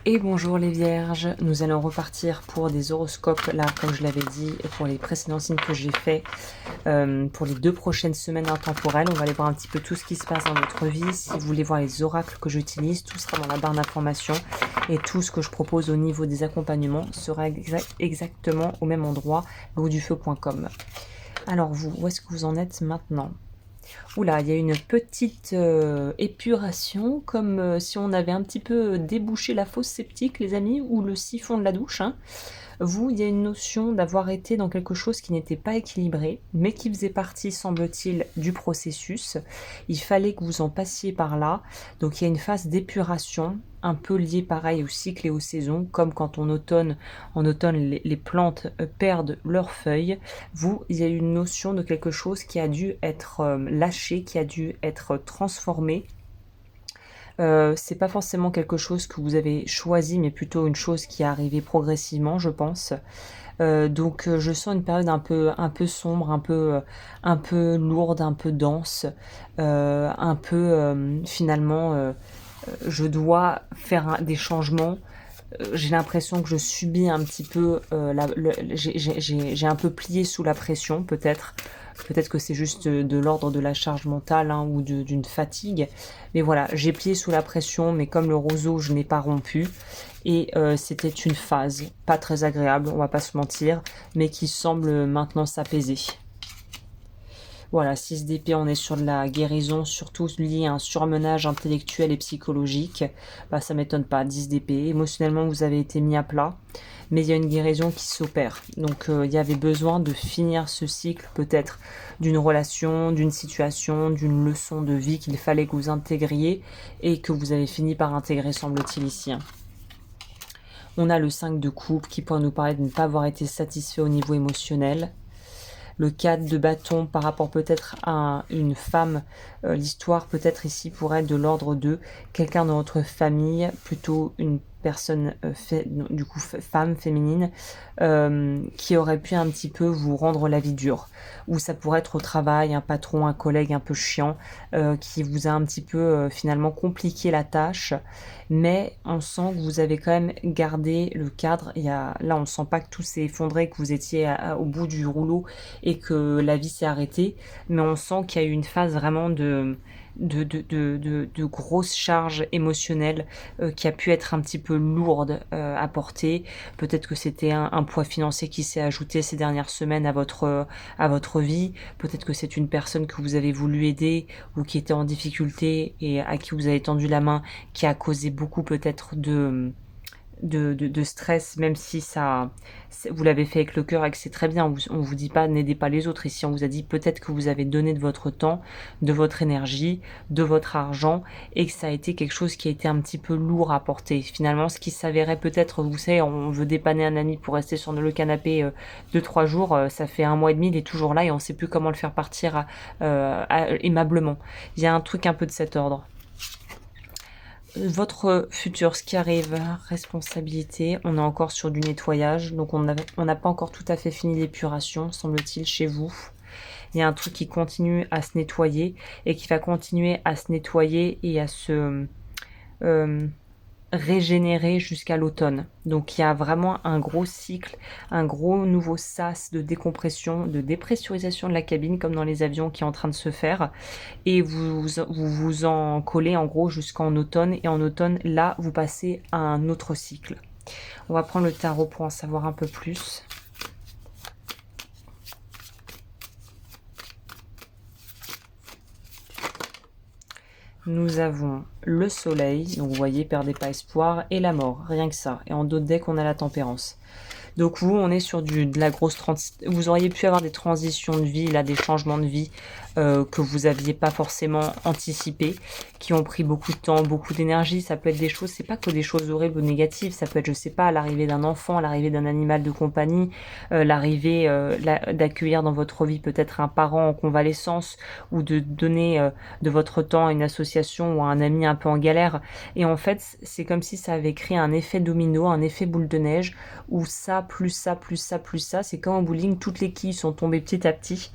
Et bonjour les vierges, nous allons repartir pour des horoscopes, là comme je l'avais dit, pour les précédents signes que j'ai fait pour les 2 prochaines semaines intemporelles. On va aller voir un petit peu tout ce qui se passe dans votre vie. Si vous voulez voir les oracles que j'utilise, tout sera dans la barre d'informations et tout ce que je propose au niveau des accompagnements sera exactement au même endroit, lourdufeu.com. Alors vous, où est-ce que vous en êtes maintenant ? Oula, il y a une petite épuration, comme si on avait un petit peu débouché la fosse septique, les amis, ou le siphon de la douche. Hein. Vous, il y a une notion d'avoir été dans quelque chose qui n'était pas équilibré, mais qui faisait partie, semble-t-il, du processus. Il fallait que vous en passiez par là. Donc il y a une phase d'épuration, un peu liée pareil au cycle et aux saisons, comme quand en automne les plantes perdent leurs feuilles. Vous, il y a une notion de quelque chose qui a dû être lâché, qui a dû être transformé. C'est pas forcément quelque chose que vous avez choisi, mais plutôt une chose qui est arrivée progressivement, je pense. Donc je sens une période un peu sombre, un peu lourde, un peu dense, un peu finalement je dois faire des changements. J'ai l'impression que je subis un petit peu, j'ai un peu plié sous la pression peut-être. Peut-être que c'est juste de l'ordre de la charge mentale hein, ou d'une fatigue. Mais voilà, j'ai plié sous la pression, mais comme le roseau, je n'ai pas rompu. Et c'était une phase pas très agréable, on va pas se mentir, mais qui semble maintenant s'apaiser. Voilà, 6 d'épée, on est sur de la guérison, surtout liée à un surmenage intellectuel et psychologique. Bah, ça m'étonne pas, 10 d'épée. Émotionnellement, vous avez été mis à plat, mais il y a une guérison qui s'opère. Donc, il y avait besoin de finir ce cycle, peut-être, d'une relation, d'une situation, d'une leçon de vie qu'il fallait que vous intégriez et que vous avez fini par intégrer, semble-t-il, ici. On a le 5 de coupe qui pourrait nous parler de ne pas avoir été satisfait au niveau émotionnel. Le 4 de bâton par rapport peut-être à une femme, l'histoire peut-être ici pourrait être de l'ordre de quelqu'un dans votre famille, plutôt une personne du coup femme féminine qui aurait pu un petit peu vous rendre la vie dure, ou ça pourrait être au travail un patron, un collègue un peu chiant qui vous a un petit peu finalement compliqué la tâche, mais on sent que vous avez quand même gardé le cadre. Là on sent pas que tout s'est effondré, que vous étiez au bout du rouleau et que la vie s'est arrêtée, mais on sent qu'il y a eu une phase vraiment de grosses charges émotionnelles qui a pu être un petit peu lourde à porter. Peut-être que c'était un poids financier qui s'est ajouté ces dernières semaines à votre vie. Peut-être que c'est une personne que vous avez voulu aider ou qui était en difficulté et à qui vous avez tendu la main, qui a causé beaucoup peut-être de stress, même si ça, vous l'avez fait avec le cœur et que c'est très bien. On vous dit pas n'aidez pas les autres. Ici on vous a dit peut-être que vous avez donné de votre temps, de votre énergie, de votre argent et que ça a été quelque chose qui a été un petit peu lourd à porter. Finalement ce qui s'avérait peut-être, vous savez, on veut dépanner un ami pour rester sur le canapé 2-3 jours, ça fait 1 mois et demi, il est toujours là et on sait plus comment le faire partir aimablement. Il y a un truc un peu de cet ordre. Votre futur, ce qui arrive, responsabilité, on est encore sur du nettoyage, donc on n'a pas encore tout à fait fini l'épuration, semble-t-il, chez vous. Il y a un truc qui continue à se nettoyer et qui va continuer à se nettoyer et à se régénérer jusqu'à l'automne. Donc il y a vraiment un gros cycle, un gros nouveau sas de décompression, de dépressurisation de la cabine comme dans les avions qui est en train de se faire et vous en collez en gros jusqu'en automne et en automne là vous passez à un autre cycle. On va prendre le tarot pour en savoir un peu plus. Nous avons le soleil, donc vous voyez, perdez pas espoir, et la mort, rien que ça. Et en d'autres decks, on a la tempérance. Donc vous, on est sur de la grosse vous auriez pu avoir des transitions de vie, là, des changements de vie que vous aviez pas forcément anticipés, qui ont pris beaucoup de temps, beaucoup d'énergie. Ça peut être des choses, c'est pas que des choses horribles ou négatives, ça peut être, je sais pas, l'arrivée d'un enfant, l'arrivée d'un animal de compagnie, l'arrivée d'accueillir dans votre vie peut-être un parent en convalescence, ou de donner de votre temps à une association ou à un ami un peu en galère. Et en fait, c'est comme si ça avait créé un effet domino, un effet boule de neige, où ça plus ça, plus ça, plus ça. C'est comme en bowling, toutes les quilles sont tombées petit à petit.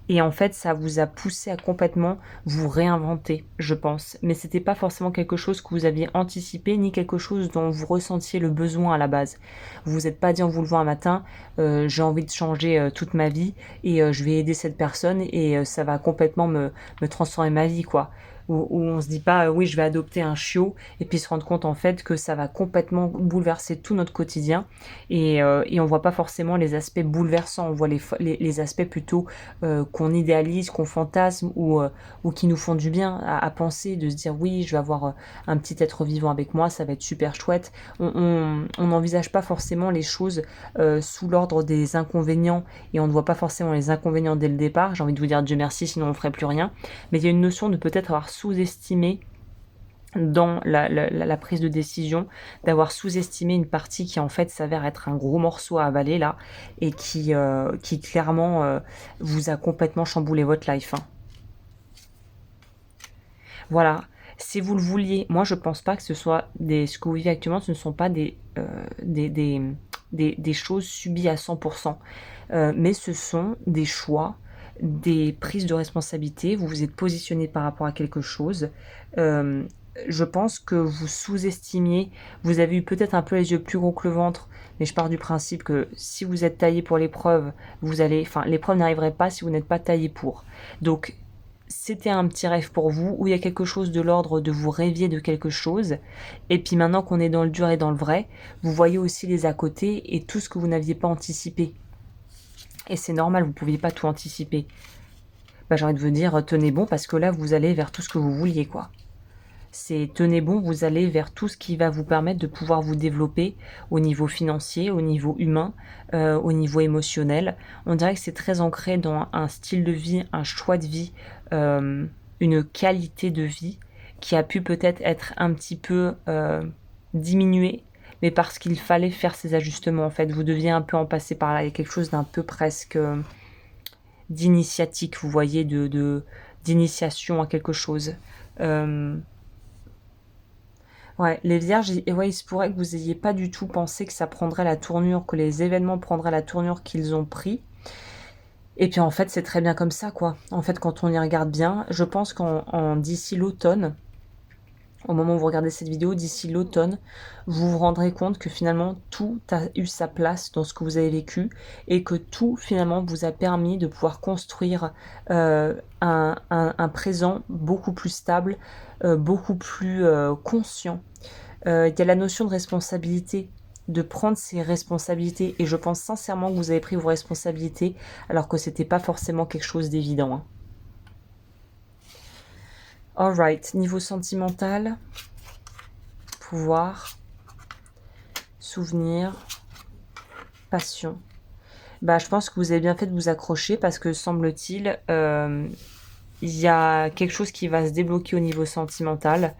Et en fait, ça vous a poussé à complètement vous réinventer, je pense. Mais c'était pas forcément quelque chose que vous aviez anticipé, ni quelque chose dont vous ressentiez le besoin à la base. Vous vous êtes pas dit en vous levant un matin, j'ai envie de changer toute ma vie et je vais aider cette personne et ça va complètement me transformer ma vie, quoi. Où on se dit pas oui, je vais adopter un chiot et puis se rendre compte en fait que ça va complètement bouleverser tout notre quotidien et on voit pas forcément les aspects bouleversants, on voit les aspects plutôt qu'on idéalise, qu'on fantasme ou qui nous font du bien à penser, de se dire oui, je vais avoir un petit être vivant avec moi, ça va être super chouette. On n'envisage pas forcément les choses sous l'ordre des inconvénients et on ne voit pas forcément les inconvénients dès le départ. J'ai envie de vous dire Dieu merci, sinon on ne ferait plus rien. Mais il y a une notion de peut-être avoir sous-estimé dans la prise de décision, d'avoir sous-estimé une partie qui en fait s'avère être un gros morceau à avaler là et qui clairement vous a complètement chamboulé votre life. Hein. Voilà, si vous le vouliez, moi je pense pas que ce soit ce que vous vivez actuellement, ce ne sont pas des choses subies à 100%, mais ce sont des choix, des prises de responsabilité, vous vous êtes positionné par rapport à quelque chose. Je pense que vous sous-estimiez, vous avez eu peut-être un peu les yeux plus gros que le ventre, mais je pars du principe que si vous êtes taillé pour l'épreuve, l'épreuve n'arriverait pas si vous n'êtes pas taillé pour. Donc, c'était un petit rêve pour vous, où il y a quelque chose de l'ordre de vous rêviez de quelque chose, et puis maintenant qu'on est dans le dur et dans le vrai, vous voyez aussi les à côté et tout ce que vous n'aviez pas anticipé. Et c'est normal, vous ne pouviez pas tout anticiper. J'ai envie de vous dire, tenez bon, parce que là, vous allez vers tout ce que vous vouliez, quoi. C'est tenez bon, vous allez vers tout ce qui va vous permettre de pouvoir vous développer au niveau financier, au niveau humain, au niveau émotionnel. On dirait que c'est très ancré dans un style de vie, un choix de vie, une qualité de vie qui a pu peut-être être un petit peu diminuée, mais parce qu'il fallait faire ces ajustements en fait. Vous deviez un peu en passer par là. Il y a quelque chose d'un peu presque d'initiatique, vous voyez, d'initiation à quelque chose. Ouais, les vierges, ouais, il se pourrait que vous ayez pas du tout pensé que ça prendrait la tournure, que les événements prendraient la tournure qu'ils ont pris. Et puis en fait, c'est très bien comme ça, quoi. En fait, quand on y regarde bien, je pense d'ici l'automne, au moment où vous regardez cette vidéo, d'ici l'automne, vous vous rendrez compte que finalement, tout a eu sa place dans ce que vous avez vécu et que tout, finalement, vous a permis de pouvoir construire un présent beaucoup plus stable, beaucoup plus conscient. Il y a la notion de responsabilité, de prendre ses responsabilités, et je pense sincèrement que vous avez pris vos responsabilités alors que c'était pas forcément quelque chose d'évident. Hein. Alright, niveau sentimental, pouvoir, souvenir, passion. Je pense que vous avez bien fait de vous accrocher parce que semble-t-il, il y a quelque chose qui va se débloquer au niveau sentimental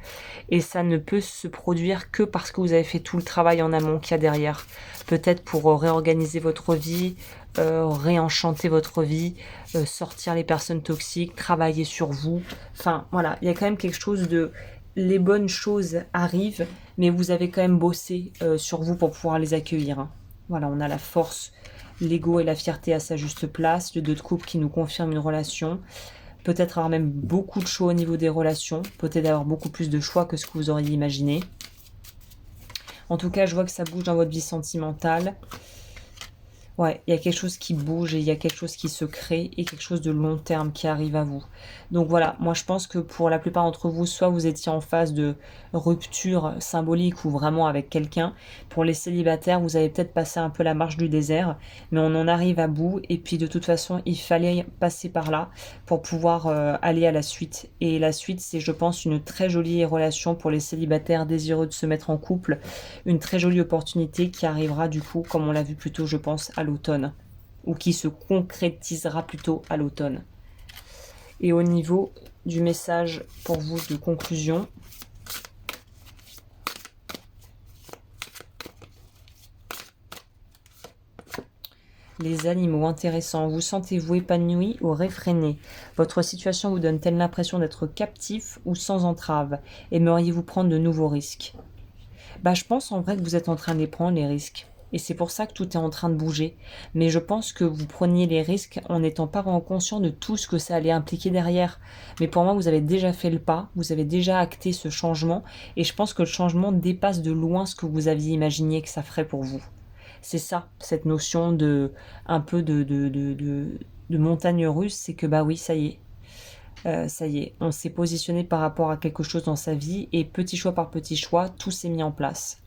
et ça ne peut se produire que parce que vous avez fait tout le travail en amont qu'il y a derrière. Peut-être pour réorganiser votre vie, réenchanter votre vie, sortir les personnes toxiques, travailler sur vous. Enfin, voilà, il y a quand même quelque chose de... Les bonnes choses arrivent, mais vous avez quand même bossé sur vous pour pouvoir les accueillir. Hein. Voilà, on a la force, l'ego et la fierté à sa juste place, le 2 de coupe qui nous confirme une relation. Peut-être avoir même beaucoup de choix au niveau des relations, peut-être avoir beaucoup plus de choix que ce que vous auriez imaginé. En tout cas, je vois que ça bouge dans votre vie sentimentale. Ouais, il y a quelque chose qui bouge et il y a quelque chose qui se crée et quelque chose de long terme qui arrive à vous. Donc voilà, moi je pense que pour la plupart d'entre vous, soit vous étiez en phase de rupture symbolique ou vraiment avec quelqu'un. Pour les célibataires, vous avez peut-être passé un peu la marche du désert, mais on en arrive à bout et puis de toute façon, il fallait passer par là pour pouvoir aller à la suite. Et la suite, c'est je pense une très jolie relation pour les célibataires désireux de se mettre en couple, une très jolie opportunité qui arrivera du coup, comme on l'a vu plus tôt, je pense, à l'automne, ou qui se concrétisera plutôt à l'automne. Et au niveau du message pour vous de conclusion, les animaux intéressants, vous sentez-vous épanoui ou réfréné? Votre situation vous donne-t-elle l'impression d'être captif ou sans entrave? Aimeriez-vous prendre de nouveaux risques? Je pense en vrai que vous êtes en train de les prendre, les risques. Et c'est pour ça que tout est en train de bouger. Mais je pense que vous preniez les risques en n'étant pas vraiment conscient de tout ce que ça allait impliquer derrière. Mais pour moi, vous avez déjà fait le pas, vous avez déjà acté ce changement. Et je pense que le changement dépasse de loin ce que vous aviez imaginé que ça ferait pour vous. C'est ça, cette notion de un peu de montagne russe, c'est que bah oui, ça y est, on s'est positionné par rapport à quelque chose dans sa vie et petit choix par petit choix, tout s'est mis en place.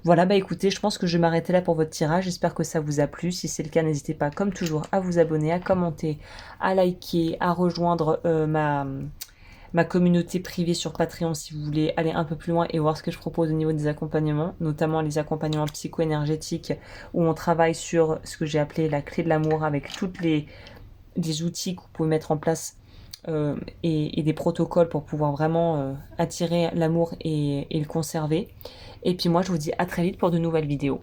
Voilà, bah écoutez, je pense que je vais m'arrêter là pour votre tirage. J'espère que ça vous a plu. Si c'est le cas, n'hésitez pas, comme toujours, à vous abonner, à commenter, à liker, à rejoindre ma communauté privée sur Patreon si vous voulez aller un peu plus loin et voir ce que je propose au niveau des accompagnements, notamment les accompagnements psycho-énergétiques où on travaille sur ce que j'ai appelé la clé de l'amour avec toutes les outils que vous pouvez mettre en place et des protocoles pour pouvoir vraiment attirer l'amour et le conserver. Et puis moi, je vous dis à très vite pour de nouvelles vidéos.